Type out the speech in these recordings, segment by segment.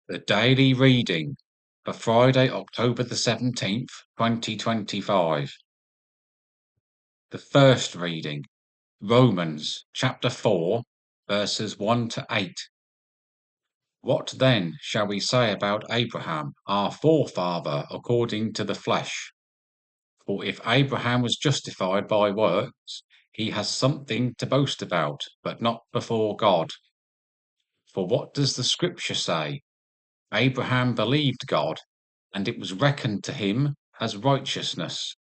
The daily reading for Friday, October the 17th, 2025. The first reading, Romans chapter 4, verses 1 to 8. What then shall we say about Abraham, our forefather according to the flesh? For if Abraham was justified by works, he has something to boast about, but not before God. For what does the scripture say? Abraham believed God, and it was reckoned to him as righteousness.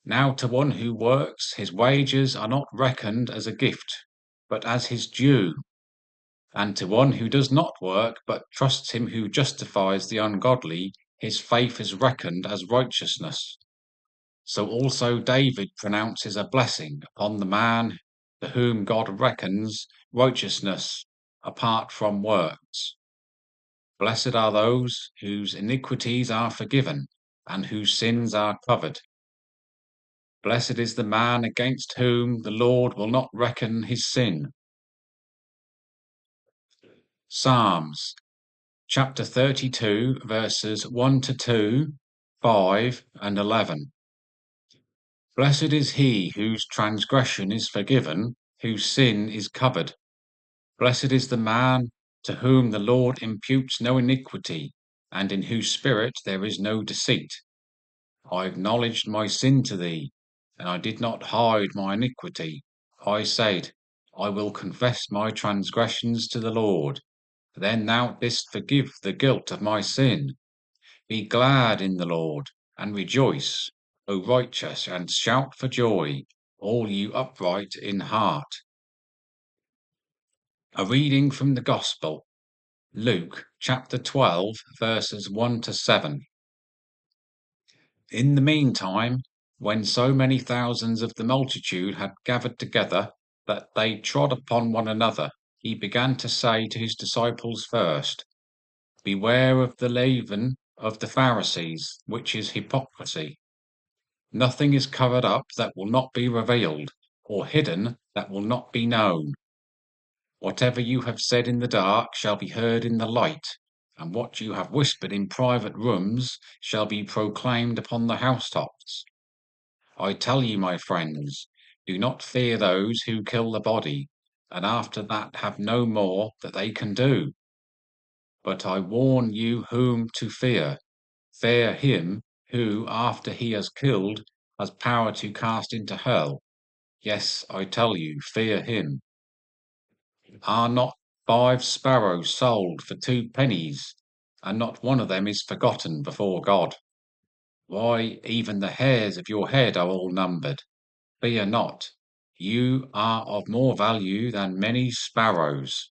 Now to one who works, his wages are not reckoned as a gift, but as his due. And to one who does not work, but trusts him who justifies the ungodly, his faith is reckoned as righteousness. So also David pronounces a blessing upon the man to whom God reckons righteousness apart from works. Blessed are those whose iniquities are forgiven and whose sins are covered. Blessed is the man against whom the Lord will not reckon his sin. Psalms chapter 32, verses 1 to 2, 5 and 11. Blessed is he whose transgression is forgiven, whose sin is covered. Blessed is the man to whom the Lord imputes no iniquity, and in whose spirit there is no deceit. I acknowledged my sin to thee, and I did not hide my iniquity. I said, I will confess my transgressions to the Lord. Then thou didst forgive the guilt of my sin. Be glad in the Lord, and rejoice, O righteous, and shout for joy, all you upright in heart. A reading from the Gospel, Luke chapter 12, verses 1 to 7. In the meantime, when so many thousands of the multitude had gathered together that they trod upon one another, he began to say to his disciples first, Beware of the leaven of the Pharisees, which is hypocrisy. Nothing is covered up that will not be revealed, or hidden that will not be known. Whatever you have said in the dark shall be heard in the light, and what you have whispered in private rooms shall be proclaimed upon the housetops. I tell you, my friends, do not fear those who kill the body, and after that have no more that they can do. But I warn you whom to fear. Fear him who, after he has killed, has power to cast into hell. Yes, I tell you, fear him. Are not 5 sparrows sold for 2 pennies, and not one of them is forgotten before God? Why, even the hairs of your head are all numbered. Fear not, you are of more value than many sparrows.